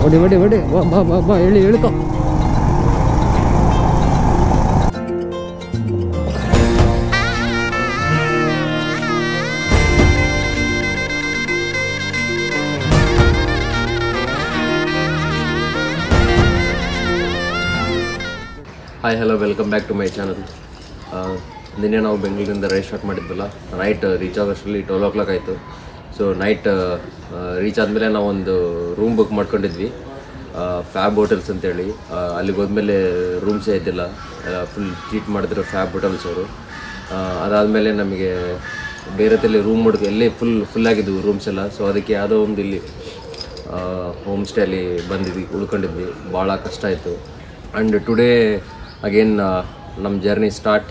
ಹೊಡಿ ಹೊಡಿ ಹೊಡಿ ಬಾ ಬಾ ಬಾ ಹೇಳಿ ಹೇಳ್ಕೊ. Hi hello welcome back to my channel. ನಿನ್ನೆ ನಾವು ಬೆಂಗಳೂರಿಂದ ರೈಡ್ ಸ್ಟಾರ್ಟ್ ಮಾಡಿದ್ವಲ್ಲ, ನೈಟ್ ರೀಚ್ ಆಗೋಷ್ಟರಲ್ಲಿ 12 o'clock ಆಯಿತು. ಸೊ ನೈಟ್ ರೀಚ್ ಆದಮೇಲೆ ನಾವೊಂದು ರೂಮ್ ಬುಕ್ ಮಾಡ್ಕೊಂಡಿದ್ವಿ, ಫ್ಯಾಬ್ ಹೋಟೆಲ್ಸ್ ಅಂತೇಳಿ. ಅಲ್ಲಿಗೆ ಹೋದ್ಮೇಲೆ ರೂಮ್ಸೇ ಇದ್ದಿಲ್ಲ, ಫುಲ್ ಟ್ರೀಟ್ ಮಾಡಿದ್ರು ಫ್ಯಾಬ್ ಹೋಟೆಲ್ಸ್ ಅವರು. ಅದಾದಮೇಲೆ ನಮಗೆ ಬೇರೆ ತಲೆ ರೂಮ್ ಎಲ್ಲಿ ಫುಲ್ ಆಗಿದ್ವು ರೂಮ್ಸ್ ಎಲ್ಲ. ಸೊ ಅದಕ್ಕೆ ಯಾವುದೋ ಒಂದು ಇಲ್ಲಿ ಹೋಮ್ ಸ್ಟೇಲಿ ಬಂದಿದ್ವಿ, ಉಳ್ಕೊಂಡಿದ್ವಿ. ಭಾಳ ಕಷ್ಟ ಆಯಿತು. ಆ್ಯಂಡ್ ಟುಡೇ ಅಗೇನ್ ನಮ್ಮ ಜರ್ನಿ ಸ್ಟಾರ್ಟ್.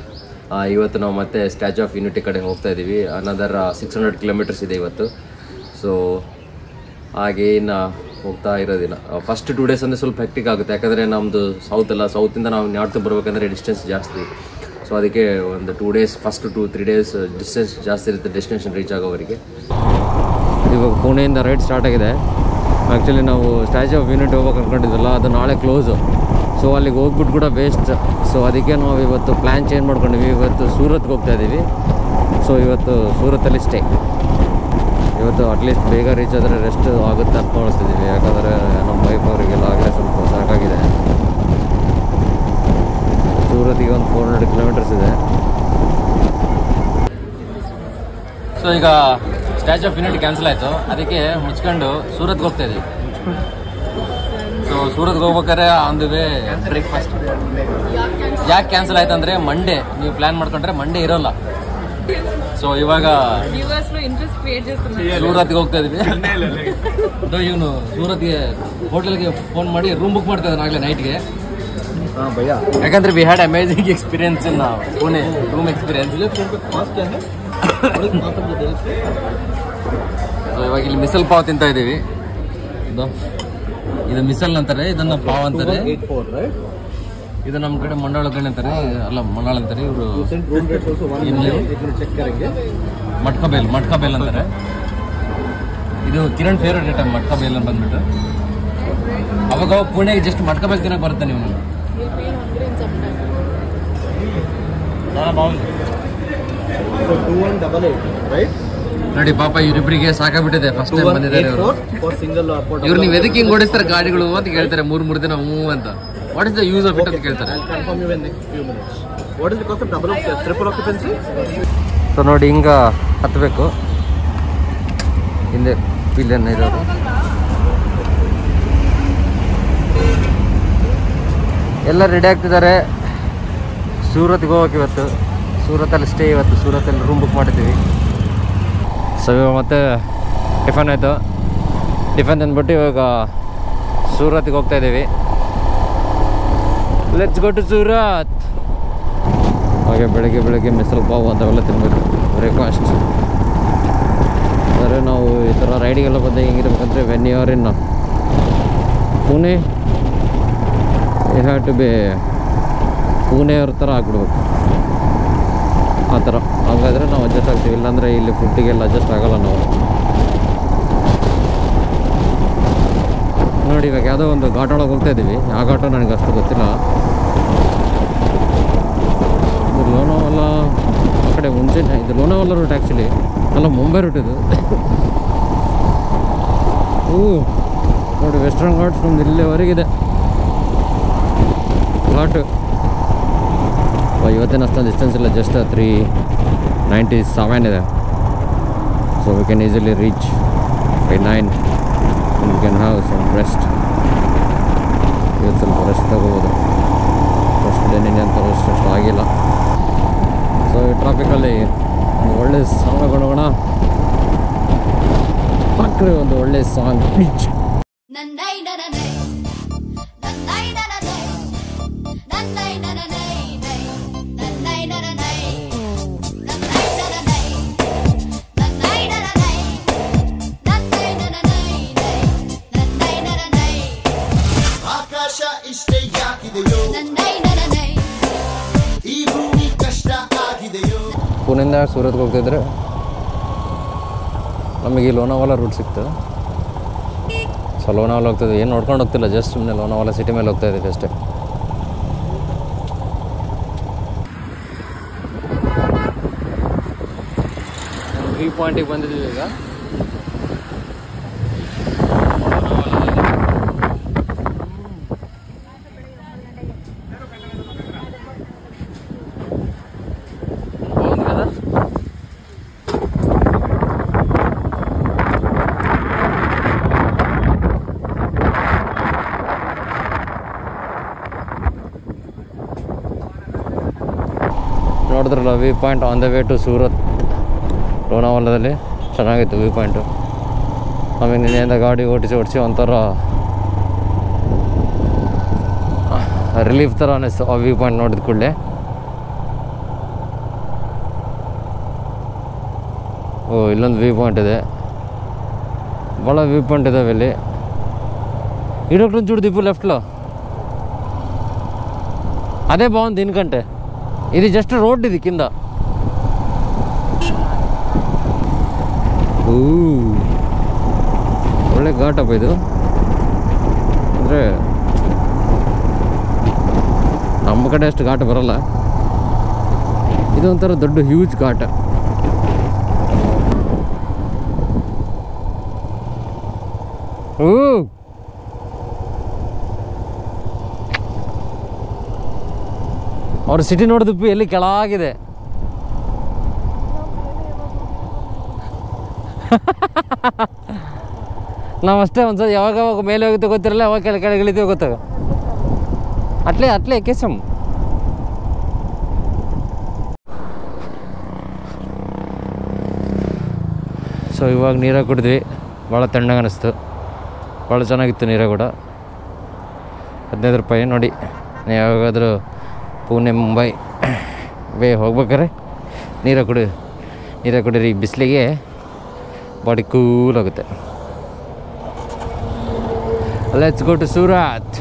ಇವತ್ತು ನಾವು ಮತ್ತೆ ಸ್ಟ್ಯಾಚ್ಯೂ ಆಫ್ ಯೂನಿಟಿ ಕಡೆ ಹೋಗ್ತಾ ಇದ್ದೀವಿ. ಅನದರ್ 600 kilometers ಇದೆ ಇವತ್ತು. ಸೊ ಹಾಗೆ ಇನ್ನು ಹೋಗ್ತಾ ಇರೋದಿಲ್ಲ. ಫಸ್ಟ್ 2 days ಅಂದರೆ ಸ್ವಲ್ಪ ಹೆಕ್ಟಿಕ್ ಆಗುತ್ತೆ, ಯಾಕಂದರೆ ನಮ್ಮದು ಸೌತಿಂದ ನಾವು ನಾರ್ತ್ಗೆ ಬರ್ಬೇಕಂದ್ರೆ ಡಿಸ್ಟೆನ್ಸ್ ಜಾಸ್ತಿ. ಸೊ ಅದಕ್ಕೆ ಒಂದು 2 days, ಫಸ್ಟ್ 2-3 days ಡಿಸ್ಟೆನ್ಸ್ ಜಾಸ್ತಿ ಇರುತ್ತೆ ಡೆಸ್ಟಿನೇಷನ್ ರೀಚ್ ಆಗೋವರೆಗೆ. ಇವಾಗ ಪುಣೆಯಿಂದ ರೈಡ್ ಸ್ಟಾರ್ಟ್ ಆಗಿದೆ. ಆ್ಯಕ್ಚುಲಿ ನಾವು ಸ್ಟ್ಯಾಚ್ಯೂ ಆಫ್ ಯೂನಿಟಿ ಹೋಗ್ಬೇಕು ಅಂದ್ಕೊಂಡಿದ್ವಲ್ಲ, ಅದು ನಾಳೆ ಕ್ಲೋಸು. ಸೊ ಅಲ್ಲಿಗೆ ಹೋಗ್ಬಿಟ್ಟು ಕೂಡ ವೇಸ್ಟ್. ಸೊ ಅದಕ್ಕೆ ನಾವು ಇವತ್ತು ಪ್ಲ್ಯಾನ್ ಚೇಂಜ್ ಮಾಡ್ಕೊಂಡಿವಿ. ಇವತ್ತು ಸೂರತ್ಗೆ ಹೋಗ್ತಾ ಇದ್ದೀವಿ. ಸೊ ಇವತ್ತು ಸೂರತ್ತಲ್ಲಿ ಸ್ಟೇ. ಇವತ್ತು ಅಟ್ಲೀಸ್ಟ್ ಬೇಗ ರೀಚ್ ಆದರೆ ರೆಸ್ಟ್ ಆಗುತ್ತೆ ಅಂತ ನೋಡ್ತಿದ್ದೀವಿ, ಯಾಕಂದರೆ ನಮ್ಮ ವೈಫ್ ಅವರಿಗೆಲ್ಲ ಆಗಲೇ ಸ್ವಲ್ಪ ಸಾಕಾಗಿದೆ. ಸೂರತ್ತಿಗೆ ಒಂದು 400 kilometers ಇದೆ. ಸೊ ಈಗ ಸ್ಟ್ಯಾಚ್ಯೂ ಆಫ್ ಯೂನಿಟಿ ಕ್ಯಾನ್ಸಲ್ ಆಯಿತು, ಅದಕ್ಕೆ ಮುಚ್ಕೊಂಡು ಸೂರತ್ಗೆ ಹೋಗ್ತಾ ಇದ್ದೀವಿ. ಸೊ ಸೂರತ್ಗೆ ಹೋಗ್ಬೇಕಾದ್ರೆ ಆನ್ ದಿ ವೇ ಬ್ರೇಕ್ಫಾಸ್ಟ್. ಯಾಕೆ ಕ್ಯಾನ್ಸಲ್ ಆಯ್ತು ಅಂದರೆ ಮಂಡೇ ನೀವು ಪ್ಲ್ಯಾನ್ ಮಾಡ್ಕೊಂಡ್ರೆ ಮಂಡೇ ಇರೋಲ್ಲ. ಸೊ ಇವಾಗ ಸೂರತ್ಗೆ ಹೋಗ್ತಾ ಇದ್ವಿ. ಇವನು ಸೂರತ್ಗೆ ಹೋಟೆಲ್ಗೆ ಫೋನ್ ಮಾಡಿ ರೂಮ್ ಬುಕ್ ಮಾಡ್ತಾ ಇದ್ದಾನೆ ಆಗಲೇ ನೈಟ್ಗೆ. ಯಾಕಂದ್ರೆ we had amazing experience in Pune room experience. ಇವಾಗ ಇಲ್ಲಿ ಮಿಸಲ್ ಪಾವ್ ತಿಂತ ಇದ್ದೀವಿ. ಇದು ಮಿಸಲ್ ಅಂತಾರೆ, ಇದನ್ನ ಪಾವ್ ಅಂತಾರೆ. ಇದು ನಮ್ಮ ಕಡೆ ಮಂಡಾಳ ಗಣಿ ಅಂತಾರೆ, ಅಲ್ಲ ಮಂಡಾಳ ಅಂತಾರೆ. ಇವರು ಮಟ್ಕಬೇಲ್ ಅಂತಾರೆ. ಇದು ಕಿರಣ್ ಫೇವ್ರೇಟ್ ಐಟಮ್ ಮಟ್ಕಬೇಲ್ ಅಂತ ಬಂದ್ಬಿಟ್ಟು. ಅವಾಗ ಪುಣೆಗೆ ಜಸ್ಟ್ ಮಟ್ಕಬೇಲ್ ತಿನ್ನಕ್ಕೆ ಬರುತ್ತೆ ನೀವು. ನೋಡಿ ಪಾಪ ಇವರಿಬ್ಬರಿಗೆ ಸಾಕಾಗ್ಬಿಟ್ಟಿದೆ. ಫಸ್ಟ್ ಟೈಮ್ ಬಂದಿದ್ದಾರೆ ಇವ್ರು. ನೀವು ಎದಕ್ಕೆ ಹಿಂಗ್ ಓಡಿಸ್ತಾರೆ ಗಾಡಿಗಳು ಅಂತ ಕೇಳ್ತಾರೆ. 3 ದಿನ ಹ್ಞೂ ಅಂತ. What is the use of it ಅಂತ ಕೇಳ್ತಾರೆ. ಸೊ ನೋಡಿ ಹಿಂಗ ಹತ್ತಬೇಕು, ಹಿಂದೆ ಪಿಲ್ಲನ್ ಇರೋದು. ಎಲ್ಲ ರೆಡಿ ಆಗ್ತಿದ್ದಾರೆ. ಸೂರತ್ಗೆ ಹೋಗಕ್ಕೆ ಇವತ್ತು ಸೂರತ್ತಲ್ಲಿ ಸ್ಟೇ. ಇವತ್ತು ಸೂರತ್ತಲ್ಲಿ ರೂಮ್ ಬುಕ್ ಮಾಡಿದ್ದೀವಿ. ಸೊ ಇವಾಗ ಮತ್ತೆ ಟಿಫನ್ ಆಯಿತು. ಟಿಫನ್ ತಂದ್ಬಿಟ್ಟು ಇವಾಗ ಸೂರತ್ಗೆ ಹೋಗ್ತಾ ಇದ್ದೀವಿ. Let's go to Surat. ಹಾಗೆ ಬೆಳಗ್ಗೆ ಮಿಸಲ್ ಪಾವ್ ಅಂಥವೆಲ್ಲ ತಿನ್ಬೇಕು ಬ್ರೇಕ್ಫಾಸ್ಟ್. ಅಂದರೆ ನಾವು ಈ ಥರ ರೈಡಿಗೆಲ್ಲ ಬಂದು ಹೆಂಗಿರ್ಬೇಕಂದ್ರೆ when you are in Pune you have to be ಪುಣೆಯವ್ರ ಥರ ಆಗ್ಬಿಡ್ಬೇಕು. ಆ ಥರ ಹಾಗಾದರೆ ನಾವು ಅಡ್ಜಸ್ಟ್ ಆಗ್ತೀವಿ. ಇಲ್ಲಾಂದರೆ ಇಲ್ಲಿ ಫುಡ್ಡಿಗೆಲ್ಲ ಅಡ್ಜಸ್ಟ್ ಆಗೋಲ್ಲ ನಾವು. ನೋಡಿ ಇವಾಗ ಯಾವುದೋ ಒಂದು ಘಾಟ್ ಒಳಗೆ ಹೋಗ್ತಾ ಇದ್ದೀವಿ. ಆ ಘಾಟ ನನಗೆ ಅಷ್ಟು ಗೊತ್ತಿಲ್ಲ. ಇದು ಲೋನಾವಾಲ ಆ ಕಡೆ ಮುಂಚೆ. ಇದು ಲೋನಾವಾಲ ರೂಟ್ ಆ್ಯಕ್ಚುಲಿ, ಅಲ್ಲ ಮುಂಬೈ ರೂಟ್ ಇದು. ನೋಡಿ ವೆಸ್ಟರ್ನ್ ಘಾಟ್ಸ್ ನಮ್ದು ಇಲ್ಲಿವರೆಗಿದೆ ಘಾಟು. ಇವತ್ತೇನು ಅಷ್ಟೊಂದು ಡಿಸ್ಟೆನ್ಸ್ ಇಲ್ಲ, ಜಸ್ಟ್ 397 ಇದೆ. So we can easily reach by 9 we can have some rest. ಇವತ್ತು ಸ್ವಲ್ಪ ರೆಸ್ಟ್ ತಗೋಬೋದು. ಫಸ್ಟ್ ಡೇ ನಿನ್ನೆ ಅಂತ ರೆಸ್ಟ್ ಅಷ್ಟು ಆಗಿಲ್ಲ. ಸೊ ಈ ಟ್ರಾಫಿಕಲ್ಲಿ ಒಂದು ಒಳ್ಳೆ ಸಾಂಗ್ ಹಾಕೊಂಡೋಗೋಣ. ಪಕ್ಕರೆ ಒಂದು ಒಳ್ಳೆ ಸಾಂಗ್. ಪುಣೆಯಿಂದ ಸೂರತ್ಗೆ ಹೋಗ್ತಿದ್ರೆ ನಮಗೆ ಲೋನಾವಾಲ ರೂಟ್ ಸಿಕ್ತು. ಸೊ ಲೋನಾವಾಲ ಹೋಗ್ತಿದ್ವಿ, ಏನು ನೋಡ್ಕೊಂಡು ಹೋಗ್ತಿಲ್ಲ, ಜಸ್ಟ್ ಸುಮ್ಮನೆ ಲೋನಾವಾಲ ಸಿಟಿ ಮೇಲೆ ಹೋಗ್ತಾ ಇದ್ದೀವಿ ಅಷ್ಟೇ. ವ್ಯೂ ಪಾಯಿಂಟಿಗೆ ಬಂದಿದ್ದೀವಿ ಈಗ. ನೋಡಿದ್ರಲ್ಲ view point on the way to Surat, ಲೋನಾವಾಲದಲ್ಲಿ ಚೆನ್ನಾಗಿತ್ತು ವ್ಯೂ ಪಾಯಿಂಟು. ಆಮೇಲೆ ನಿನ್ನೆಯಿಂದ ಗಾಡಿ ಓಡಿಸಿ ಒಂಥರ ರಿಲೀಫ್ ಥರ ಅನ್ನಿಸ್ತು ಆ ವ್ಯೂ ಪಾಯಿಂಟ್ ನೋಡಿದ ಕೂಡಲೇ. ಓ ಇಲ್ಲೊಂದು ವ್ಯೂ ಪಾಯಿಂಟ್ ಇದೆ, ಭಾಳ ವ್ಯೂ ಪಾಯಿಂಟ್ ಇದ್ದಾವೆ ಇಲ್ಲಿ. ఇడొకటి చూడు దీపు లెఫ్ట్లో, అదే బాగుంది దీనికంటే. ఇది జస్ట్ రోడ్, ఇది కింద. ಒಳ್ಳೆ ಘಾಟಪ್ಪ ಇದು, ಅಂದರೆ ನಮ್ಮ ಕಡೆ ಅಷ್ಟು ಘಾಟ ಬರಲ್ಲ, ಇದೊಂಥರ ದೊಡ್ಡ ಹ್ಯೂಜ್ ಘಾಟ. ಅವ್ರ ಸಿಟಿ ನೋಡಿದ್ವಿ ಎಲ್ಲಿ ಕೆಳಗಿದೆ. ನಾವು ಅಷ್ಟೇ ಒಂದ್ಸಲ ಯಾವಾಗ ಮೇಲೆ ಹೋಗುತ್ತೆ ಗೊತ್ತಿರಲ್ಲ, ಅವಾಗ ಕೆಳಗೆ ಇಳಿತೀವಿ ಗೊತ್ತಾಗ. ಅಟ್ಲೇ ಕೇಸಮ್. ಸೊ ಇವಾಗ ನೀರಾಗ ಕುಡಿದ್ವಿ, ಭಾಳ ತಣ್ಣಗೆ ಅನ್ನಿಸ್ತು, ಭಾಳ ಚೆನ್ನಾಗಿತ್ತು ನೀರಾಗ ಕೂಡ. 15 ರೂಪಾಯಿ ನೋಡಿ. ನೀವು ಯಾವಾಗಾದರೂ ಪುಣೆ ಮುಂಬೈ ಹೋಗ್ಬೇಕಾರೆ ನೀರಾಗ ಕುಡೀರಿ, ಬಿಸಿಲಿಗೆ ಬಾಡಿ ಕೂಲ್ ಆಗುತ್ತೆ. Let's go to Surat.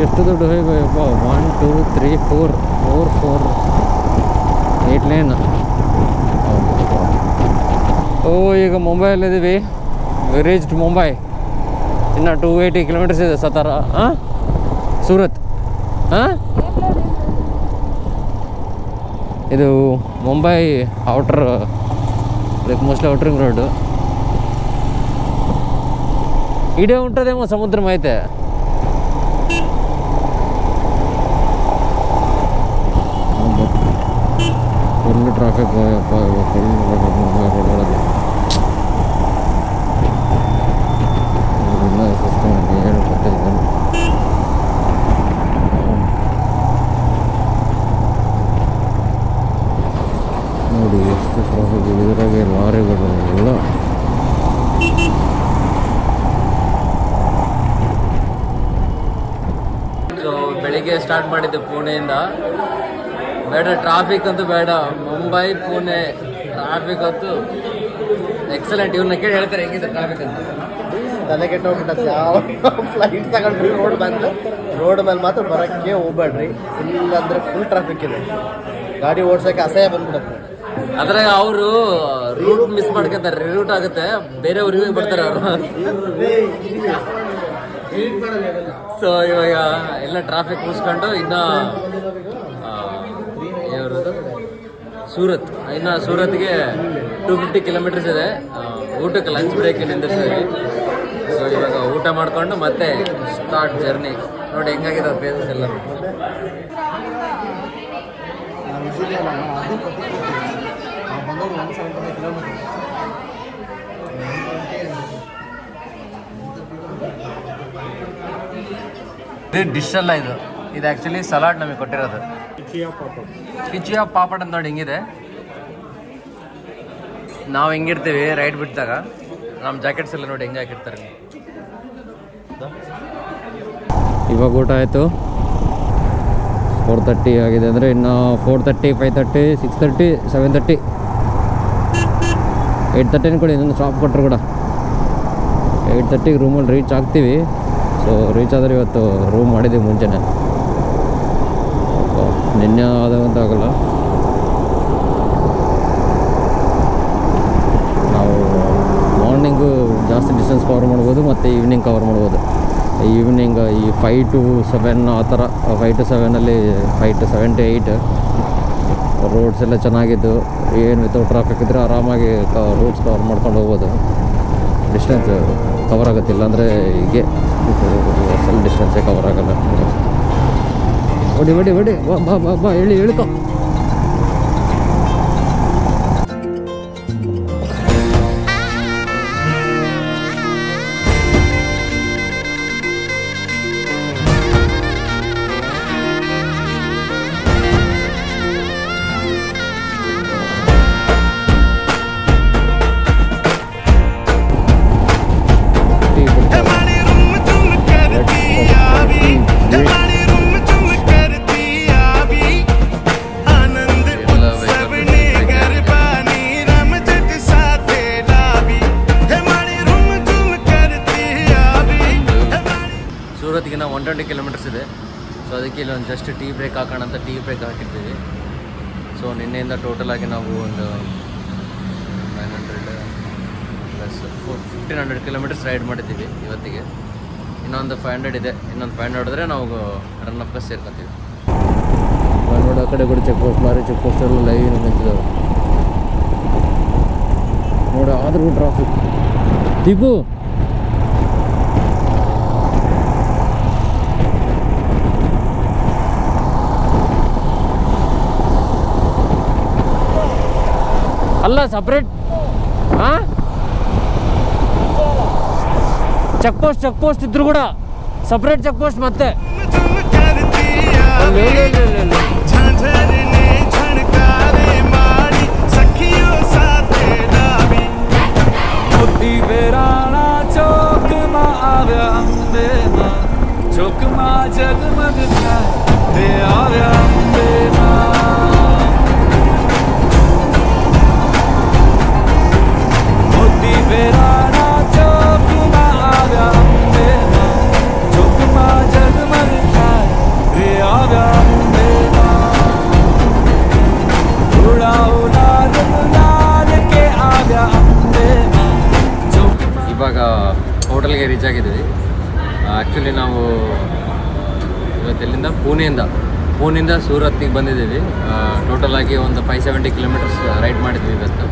ಎಷ್ಟು ದೊಡ್ಡ ಹೋಯ್ಯಪ್ಪ, 1 2 3 4 8 ಲೇನ್. ಈಗ ಮುಂಬೈಯಲ್ಲಿದ್ದೀವಿ, ವಿ ರೀಚ್ಡ್ ಮುಂಬೈ. ಇನ್ನು 280 ಕಿಲೋಮೀಟರ್ಸ್ ಇದೆ ಸತಾರ, ಸೂರತ್. ಇದು Mumbai outer, like mostly outer ring road. ఈడే ఉంటుందేమో సముద్రం అయితే. ఫుల్ ట్రాఫిక్ ನೋಡಿ ಎಷ್ಟು ಟ್ರಾಫಿಕ್. ಇದ್ರಾಗೆ ಲಾರಿಗಳೆಲ್ಲ ಸೊ ಬೆಳಿಗ್ಗೆ ಸ್ಟಾರ್ಟ್ ಮಾಡಿದ್ದೆ ಪುಣೆಯಿಂದ. ಬೇಡ ಟ್ರಾಫಿಕ್ ಅಂತೂ ಬೇಡ, ಮುಂಬೈ ಪುಣೆ ಟ್ರಾಫಿಕ್ ಅಂತೂ ಎಕ್ಸಲೆಂಟ್. ಇವ್ರನ್ನ ಕೇಳಿ ಹೇಳ್ತಾರೆ ಹೆಂಗಿದೆ ಟ್ರಾಫಿಕ್ ಅಂತ. ತಲೆ ಕೆಟ್ಟೋಗ್ಬಿಟ್ಟೆ. ಯಾವ ಫ್ಲೈಟ್ ತಗೊಂಡ್ರಿ ರೋಡ್ ಬಂದು ರೋಡ್ ಮೇಲೆ ಮಾತ್ರ ಬರೋಕ್ಕೆ ಹೋಗ್ಬೇಡ್ರಿ. ಫುಲ್ ಅಂದರೆ ಫುಲ್ ಟ್ರಾಫಿಕ್ ಇದೆ, ಗಾಡಿ ಓಡ್ಸೋಕ್ಕೆ ಅಸಹ್ಯ ಬಂದ್ಬಿಡುತ್ತೆ. ಆದ್ರೆ ಅವರು ರೂಟ್ ಮಿಸ್ ಮಾಡ್ಕೊತಾರೆ, ರಿರೂಟ್ ಆಗುತ್ತೆ, ಬೇರೆ ಊರಿಗೆ ಬರ್ತಾರೆ ಅವರು. ಸೊ ಇವಾಗ ಎಲ್ಲ ಟ್ರಾಫಿಕ್ ಮುಗಿಸ್ಕೊಂಡು ಇನ್ನು ಯಾವ್ದು ಸೂರತ್, ಇನ್ನು ಸೂರತ್ಗೆ 250 ಕಿಲೋಮೀಟರ್ಸ್ ಇದೆ. ಊಟಕ್ಕೆ ಲಂಚ್ ಬ್ರೇಕ್ ನಿಂದಿರ್ತೀವಿ. ಸೊ ಇವಾಗ ಊಟ ಮಾಡ್ಕೊಂಡು ಮತ್ತೆ ಸ್ಟಾರ್ಟ್ ಜರ್ನಿ. ನೋಡಿ ಹೆಂಗಾಗಿದೆ ಪ್ಲೇಸಸ್ ಎಲ್ಲ. ಇದು ಡಿಶ್ ಅಲ್ಲ, ಇದು ಆ್ಯಕ್ಚುಲಿ ಸಲಾಡ್ ನಮಗೆ ಕೊಟ್ಟಿರೋದು. ಕಿಚಿಯಾ ಪಾಪಡ್ ಅಂತ ನೋಡಿ ಹೆಂಗಿದೆ. ನಾವು ಹೆಂಗಿರ್ತೀವಿ ರೈಡ್ ಬಿಟ್ಟಾಗ, ನಮ್ಮ ಜಾಕೆಟ್ಸ್ ಎಲ್ಲ ನೋಡಿ ಹೆಂಗೆ ಹಾಕಿರ್ತಾರೆ. ಇವಾಗ ಊಟ ಆಯಿತು, 4:30 ಆಗಿದೆ. ಅಂದರೆ ಇನ್ನು 4:30, 5:30, 6:30, 7:30, 8:30 ಕೊಡಿ. ಇನ್ನೊಂದು ಸ್ಟಾಪ್ ಕೊಟ್ಟರು ಕೂಡ 8:30ಗೆ ರೂಮಲ್ಲಿ ರೀಚ್ ಆಗ್ತೀವಿ. ಸೊ ಸೊ ರೀಚ್ ಆದರೆ ಇವತ್ತು ರೂಮ್ ಮಾಡಿದ್ದೀವಿ ಮುಂಚೆನೇ. ನಿನ್ನೆ ಆದಂತ ಆಗಲ್ಲ, ನಾವು ಮಾರ್ನಿಂಗು ಜಾಸ್ತಿ ಡಿಸ್ಟೆನ್ಸ್ ಕವರ್ ಮಾಡ್ಬೋದು ಮತ್ತು ಈವ್ನಿಂಗ್ ಕವರ್ ಮಾಡ್ಬೋದು. ಈವ್ನಿಂಗ್ ಈ 5 to 7 ಆ ಥರ, 5 to 7ಅಲ್ಲಿ 5 to 7 to 8 ರೋಡ್ಸ್ ಎಲ್ಲ ಚೆನ್ನಾಗಿದ್ದು, ಏನು ವಿತೌಟ್ ಟ್ರಾಫಿಕ್ ಇದ್ದರೆ ಆರಾಮಾಗಿ ರೋಡ್ಸ್ ಕವರ್ ಮಾಡ್ಕೊಂಡು ಹೋಗ್ಬೋದು. ಡಿಸ್ಟೆನ್ಸ್ ಕವರ್ ಆಗುತ್ತಿಲ್ಲ ಅಂದರೆ ಹೀಗೆ ಸ್ವಲ್ಪ ಡಿಸ್ಟೆನ್ಸೇ ಕವರ್ ಆಗಲ್ಲ. ಹೊಡಿ ಬಾ ಬಾ ಬಾ ಇಳ್ಕೊ. ಸೂರತ್ಗಿನ 120 ಕಿಲೋಮೀಟರ್ಸ್ ಇದೆ. ಸೊ ಅದಕ್ಕೆ ಇಲ್ಲೊಂದು ಜಸ್ಟ್ ಟೀ ಬ್ರೇಕ್ ಹಾಕೋಣ ಅಂತ ಟೀ ಬ್ರೇಕ್ ಹಾಕಿರ್ತೀವಿ. ಸೊ ನಿನ್ನೆಯಿಂದ ಟೋಟಲ್ ಆಗಿ ನಾವು ಒಂದು 900 ಪ್ಲಸ್ 1500 ಕಿಲೋಮೀಟರ್ಸ್ ರೈಡ್ ಮಾಡಿದ್ದೀವಿ ಇವತ್ತಿಗೆ. ಇನ್ನೊಂದು 500 ಇದೆ. ಇನ್ನೊಂದು 500 ಹೊಡೆದ್ರೆ ನಾವು ರನ್ ಆಫ್ ಬಸ್ ಸೇರ್ಕೊತೀವಿ. ನೋಡಿ ಆ ಕಡೆ ಕೂಡ ಚೆಕ್ ಪೋಸ್ಟ್, ಭಾರಿ ಚೆಕ್ ಪೋಸ್ಟಲ್ಲಿ ಲೈನ್ ನಿಂತಿದ್ದಾವೆ ನೋಡಿ. ಆದರೂ ಟ್ರಾಫಿಕ್. ದೀಪು ಅಲ್ಲ ಸಪ್ರೇಟ್ ಹಾಂ ಚೆಕ್ ಪೋಸ್ಟ್ ಇದ್ರು ಕೂಡ ಸಪ್ರೇಟ್ ಚೆಕ್ ಪೋಸ್ಟ್ ಮತ್ತೆ ಇವಾಗ ಹೋಟೆಲ್ಗೆ ರೀಚ್ ಆಗಿದ್ದೀವಿ. ಆ್ಯಕ್ಚುಲಿ ನಾವು ಇವತ್ತೆಲ್ಲಿಂದ ಪೂನೆಯಿಂದ ಸೂರತ್ತಿಗೆ ಬಂದಿದ್ದೀವಿ. ಟೋಟಲ್ ಆಗಿ ಒಂದು 570 ಕಿಲೋಮೀಟರ್ಸ್ ರೈಡ್ ಮಾಡಿದ್ವಿ ಇವತ್ತು.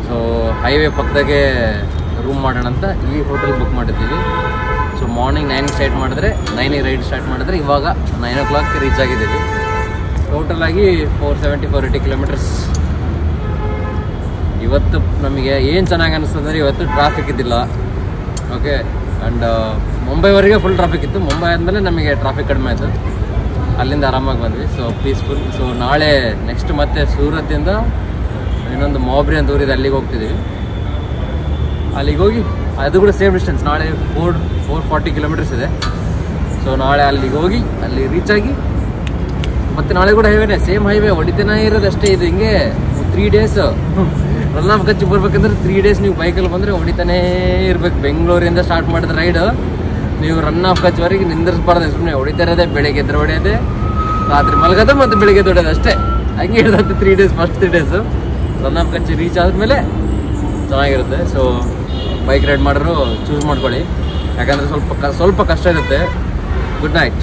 ಸೊ ಹೈವೇ ಪಕ್ಕದಾಗೆ ರೂಮ್ ಮಾಡೋಣ ಅಂತ ಈ ಹೋಟೆಲ್ ಬುಕ್ ಮಾಡಿದ್ದೀವಿ. ಸೊ ಮಾರ್ನಿಂಗ್ 9ಗೆ ಸ್ಟಾರ್ಟ್ ಮಾಡಿದ್ರೆ 9ಗೆ ರೈಡ್ ಸ್ಟಾರ್ಟ್ ಮಾಡಿದ್ರೆ ಇವಾಗ 9 o'clock ರೀಚ್ ಆಗಿದ್ದೀವಿ. ಟೋಟಲ್ ಆಗಿ 480 ಕಿಲೋಮೀಟರ್ಸ್. ಇವತ್ತು ನಮಗೆ ಏನು ಚೆನ್ನಾಗಿ ಅನ್ನಿಸ್ತಂದರೆ ಇವತ್ತು ಟ್ರಾಫಿಕ್ ಇದ್ದಿಲ್ಲ. ಓಕೆ, ಆ್ಯಂಡ್ ಮುಂಬೈವರೆಗೆ ಫುಲ್ ಟ್ರಾಫಿಕ್ ಇತ್ತು. ಮುಂಬೈ ಆದಮೇಲೆ ನಮಗೆ ಟ್ರಾಫಿಕ್ ಕಡಿಮೆ ಆಯಿತು. ಅಲ್ಲಿಂದ ಆರಾಮಾಗಿ ಬಂದ್ವಿ. So peaceful. ಸೊ ನಾಳೆ ನೆಕ್ಸ್ಟ್ ಮತ್ತೆ ಸೂರತ್ತಿಂದ ಇನ್ನೊಂದು ಮೊಬ್ರಿ ಅಂತ ಊರಿದೆ, ಅಲ್ಲಿಗೆ ಹೋಗ್ತಿದ್ದೀವಿ. ಅಲ್ಲಿಗೆ ಹೋಗಿ ಅದು ಕೂಡ ಸೇಮ್ ಡಿಸ್ಟೆನ್ಸ್. ನಾಳೆ 440 ಕಿಲೋಮೀಟರ್ಸ್ ಇದೆ. ಸೊ ನಾಳೆ ಅಲ್ಲಿಗೆ ಹೋಗಿ ಅಲ್ಲಿ ರೀಚ್ ಆಗಿ ಮತ್ತು ನಾಳೆ ಕೂಡ ಹೈವೇನೆ, ಸೇಮ್ ಹೈವೇ ಹೊಡಿತೇನೆ ಇರೋದು ಅಷ್ಟೇ. ಇದು ಹಿಂಗೆ 3 days ರನ್ ಆಫ್ ಕಚ್ಚಿ ಬರ್ಬೇಕಂದ್ರೆ 3 days ನೀವು ಬೈಕಲ್ಲಿ ಬಂದರೆ ಹೊಡಿತಾನೇ ಇರ್ಬೇಕು. ಬೆಂಗಳೂರಿಂದ ಸ್ಟಾರ್ಟ್ ಮಾಡಿದ ರೈಡ್ ನೀವು ರನ್ ಆಫ್ ಕಚ್ವರೆಗೆ ನಿಂದಿರಿಸ್ಬಾರ್ದು. ಸುಮ್ಮನೆ ಹೊಡಿತಾ ಇರೋದೆ, ಬೆಳಿಗ್ಗೆ ಎದ್ರೆ ಹೊಡೆಯೋದೆ, ರಾತ್ರಿ ಮಲಗೋದು ಮತ್ತು ಬೆಳಿಗ್ಗೆ ಹೊಡೆಯೋದು ಅಷ್ಟೇ. ಹಂಗೆ ಹಿಡ್ದತ್ತೆ 3 days. First 3 days run of Kachchi reach ಆದಮೇಲೆ ಚೆನ್ನಾಗಿರುತ್ತೆ. ಸೊ ಬೈಕ್ ರೈಡ್ ಮಾಡೋರು ಚೂಸ್ ಮಾಡ್ಕೊಳ್ಳಿ, ಯಾಕಂದರೆ ಸ್ವಲ್ಪ ಕಷ್ಟ ಇರುತ್ತೆ. Good night.